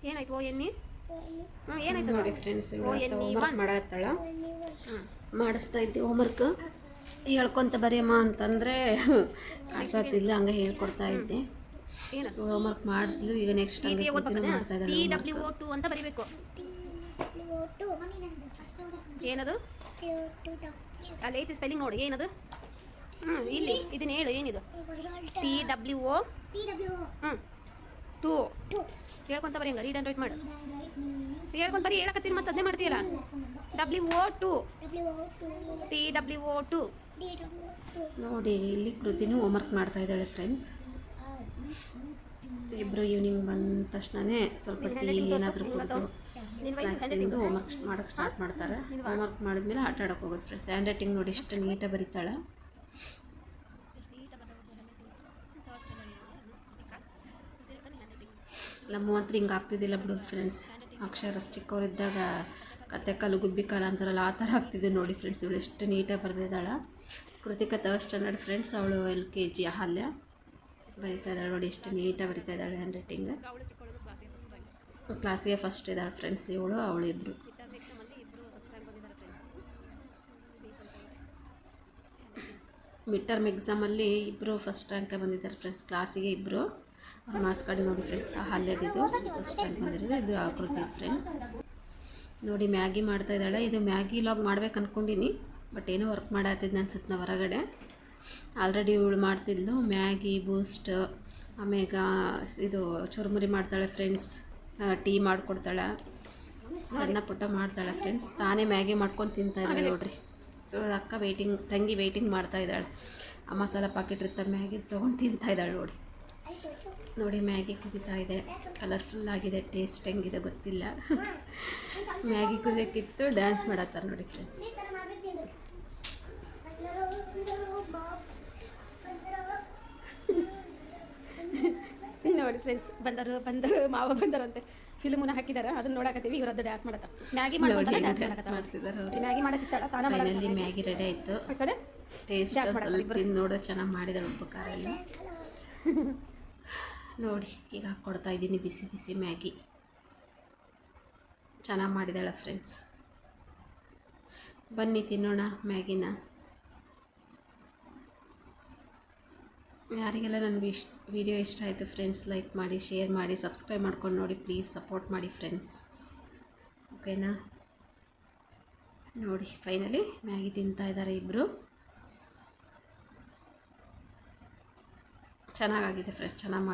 ಏನಾಯ್ತು ಓ ಎನ್ನಿ ಏನಾಯ್ತು ನೋಡಿ ಫ್ರೆಂಡ್ಸ್, ಹೋಮ್ವರ್ಕ್ ಮಾಡತ್ತಾಳ. ಮಾಡಿಸ್ತಾ ಇದ್ದೆ ಹೋಮ್ವರ್ಕ್. ಹೇಳ್ಕೊತ ಬರೆಯಮ್ಮ ಅಂತಂದರೆ ಕಾಣಿಸತ್ತಿಲ್ಲ, ಹಂಗೆ ಹೇಳ್ಕೊಡ್ತಾ ಇದ್ದೆ. ಹೋಮ್ವರ್ಕ್ ಮಾಡಿದ್ಲು. ಈಗ ನೆಕ್ಸ್ಟ್ ಹಂಗೆ ಮಾಡ್ತಾ ಇದ್ದಾಳೆ. TWO2 ಅಂತ ಬರೀಬೇಕು. ಏನದು ಅಲ್ಲಿ ಐತಿ ಸ್ಪೆಲ್ಲಿಂಗ್ ನೋಡಿ. ಏನದು ಇಲ್ಲಿ ಇದನ್ನ ಹೇಳು. ಏನಿದು TWO 2 ಹೇಳ್ಕೊಂತ ಬರೀ. ಹಂಗ ರೀಡ್ ಆ್ಯಂಡ್ ರೈಟ್ ಮಾಡು. ಹೇಳ್ಕೊಂತ ಬರೀ. ಹೇಳಕತ್ತೀನಿ ಮತ್ತೆ ಅದನ್ನೇ ಮಾಡ್ತೀಯಲ್ಲ. WO2 TWO2 ನೋಡಿ. ಇಲ್ಲಿ ಕೃತಿನೂ ಹೋಮ್ವರ್ಕ್ ಮಾಡ್ತಾ ಇದ್ದಾಳೆ ಫ್ರೆಂಡ್ಸ್. ಇಬ್ಬರು ಈವ್ನಿಂಗ್ ಬಂದ ತಕ್ಷಣವೇ ಸ್ವಲ್ಪ ಟೀ ಏನಾದರೂ ಕುಡಿದು ಸ್ನ್ಯಾಕ್ಸ್ ತಿಂದು ಹೋಮ್ವರ್ಕ್ ಮಾಡೋಕ್ಕೆ ಸ್ಟಾರ್ಟ್ ಮಾಡ್ತಾರೆ. ಹೋಮ್ವರ್ಕ್ ಮಾಡಿದ್ಮೇಲೆ ಆಟ ಆಡೋಕೆ ಹೋಗೋದು ಫ್ರೆಂಡ್ಸ್. ಹ್ಯಾಂಡ್ ರೈಟಿಂಗ್ ನೋಡಿ ಎಷ್ಟು ನೀಟಾಗಿ ಬರೀತಾಳೆ. ನಮ್ಮ ಹತ್ರ ಹಿಂಗೆ ಆಗ್ತಿದ್ದಿಲ್ಲ ಬಿಡು ಫ್ರೆಂಡ್ಸ್. ಅಕ್ಷರ ಚಿಕ್ಕವರಿದ್ದಾಗ ಕತ್ತೆ ಕಾಲು ಗುಬ್ಬಿ ಕಾಲು ಅಂತಾರಲ್ಲ, ಆ ಥರ ಆಗ್ತಿದೆ ನೋಡಿ ಫ್ರೆಂಡ್ಸ್. ಇವಳು ಎಷ್ಟು ನೀಟಾಗಿ ಬರೆದಿದ್ದಾಳೆ. Krithika 3rd standard friends. ಅವಳು LKG ಅಹಲ್ಯ ಬರೀತಾ ಇದ್ದಾಳೆ ನೋಡಿ. ಎಷ್ಟು ನೀಟಾಗಿ ಬರೀತಾ ಇದ್ದಾಳೆ ಹ್ಯಾಂಡ್ ರೈಟಿಂಗ್. ಕ್ಲಾಸಿಗೆ ಫಸ್ಟ್ ಇದ್ದಾಳೆ ಫ್ರೆಂಡ್ಸ್ ಇವಳು ಅವಳು ಇಬ್ಬರು. ಮಿಡ್ ಟರ್ಮ್ ಎಕ್ಸಾಮಲ್ಲಿ ಇಬ್ಬರು ಫಸ್ಟ್ ರ್ಯಾಂಕ್ ಬಂದಿದ್ದಾರೆ ಫ್ರೆಂಡ್ಸ್. ಕ್ಲಾಸಿಗೆ ಇಬ್ಬರು. ಅವ್ರ ಮಾರ್ಕ್ಸ್ ಕಾರ್ಡ್ ನೋಡಿ ಫ್ರೆಂಡ್ಸ್. ಅಹಲ್ಯದಿದ್ದು ಫಸ್ಟ್ ರ್ಯಾಂಕ್ ಬಂದಿರೋದು. ಇದು ಆಕೃತಿ ಫ್ರೆಂಡ್ಸ್. ನೋಡಿ ಮ್ಯಾಗಿ ಮಾಡ್ತಾ ಇದ್ದಾಳೆ. ಇದು ಮ್ಯಾಗಿ ಲಾಗ್ ಮಾಡ್ಬೇಕು ಅಂದ್ಕೊಂಡಿನಿ, ಬಟ್ ಏನೋ ವರ್ಕ್ ಮಾಡತ್ತಿದ್ದು ಅನ್ಸುತ್ತೆ ನಾವು ಹೊರಗಡೆ. ಆಲ್ರೆಡಿ ಇವಳು ಮಾಡ್ತಿದ್ಲು ಮ್ಯಾಗಿ, ಬೂಸ್ಟ್, ಆಮೇಲೆ ಇದು ಚುರುಮುರಿ ಮಾಡ್ತಾಳೆ ಫ್ರೆಂಡ್ಸ್. ಟೀ ಮಾಡಿಕೊಡ್ತಾಳೆ. ಸಣ್ಣ ಪುಟ್ಟ ಮಾಡ್ತಾಳೆ ಫ್ರೆಂಡ್ಸ್. ತಾನೇ ಮ್ಯಾಗಿ ಮಾಡ್ಕೊಂಡು ತಿಂತಾಯಿದ್ದಾಳೆ ನೋಡ್ರಿ. ಅಕ್ಕ ತಂಗಿ ವೆಯ್ಟಿಂಗ್ ಮಾಡ್ತಾ ಇದ್ದಾಳೆ. ಆ ಮಸಾಲ ಪಾಕೆಟ್ ಇರ್ತಾರೆ ಮ್ಯಾಗಿ ತೊಗೊಂಡು ತಿಂತಾಯಿದ್ದಾಳೆ ನೋಡಿ. ನೋಡಿ ಮ್ಯಾಗಿ ಕುದೀತಾ ಇದೆ. ಕಲರ್ಫುಲ್ ಆಗಿದೆ. ಟೇಸ್ಟ್ ಹೆಂಗಿದೆ ಗೊತ್ತಿಲ್ಲ. ಮ್ಯಾಗಿ ಕುದಿಯೋಕ್ಕಿಟ್ಟು ಡ್ಯಾನ್ಸ್ ಮಾಡತ್ತಾರೆ ನೋಡಿ ಫ್ರೆಂಡ್ಸ್. ನೋಡಿ ಫ್ರೆಂಡ್ಸ್, ಬಂದರು ಮಾವ ಬಂದರಂತೆ. ಫಿಲ್ಮನ್ನ ಹಾಕಿದಾರೆ, ಅದನ್ನ ನೋಡಕತ್ತೀವಿ. ಇವರದ್ದು ಡ್ಯಾನ್ಸ್ ಮಾಡತ್ತ. ಮ್ಯಾಗಿ ಮಾಡ್ತಿದ್ದಾರೆ. ಮ್ಯಾಗಿ ಮಾಡತ್ತಿದ್ದಾಳ. ಫೈನಲಿ ಮ್ಯಾಗಿ ರೆಡಿ ಆಯಿತು. ಟೇಸ್ಟ್ ಸ್ವಲ್ಪ ತಿಂದು ನೋಡೋ ಚೆನ್ನಾಗಿ ಮಾಡಿದಾಳೆ. ಉಪ್ಪು ಖಾರ ಎಲ್ಲ ನೋಡಿ. ಈಗ ಹಾಕ್ಕೊಡ್ತಾ ಇದ್ದೀನಿ ಬಿಸಿ ಬಿಸಿ ಮ್ಯಾಗಿ. ಚೆನ್ನಾಗಿ ಮಾಡಿದಾಳೆ ಫ್ರೆಂಡ್ಸ್. ಬನ್ನಿ ತಿನ್ನೋಣ ಮ್ಯಾಗಿನ. ಯಾರಿಗೆಲ್ಲ ನನ್ನ ವಿಡಿಯೋ ಇಷ್ಟ ಆಯಿತು ಫ್ರೆಂಡ್ಸ್, ಲೈಕ್ ಮಾಡಿ, ಶೇರ್ ಮಾಡಿ, ಸಬ್ಸ್ಕ್ರೈಬ್ ಮಾಡ್ಕೊಂಡು ನೋಡಿ ಪ್ಲೀಸ್. ಸಪೋರ್ಟ್ ಮಾಡಿ ಫ್ರೆಂಡ್ಸ್, ಓಕೆನಾ. ನೋಡಿ ಫೈನಲಿ ಮ್ಯಾಗಿ ತಿಂತಾ ಇದ್ದಾರೆ ಇಬ್ಬರು. ಚೆನ್ನಾಗಾಗಿದೆ ಫ್ರೆಂಡ್ಸ್. ಚೆನ್ನಾಗಿ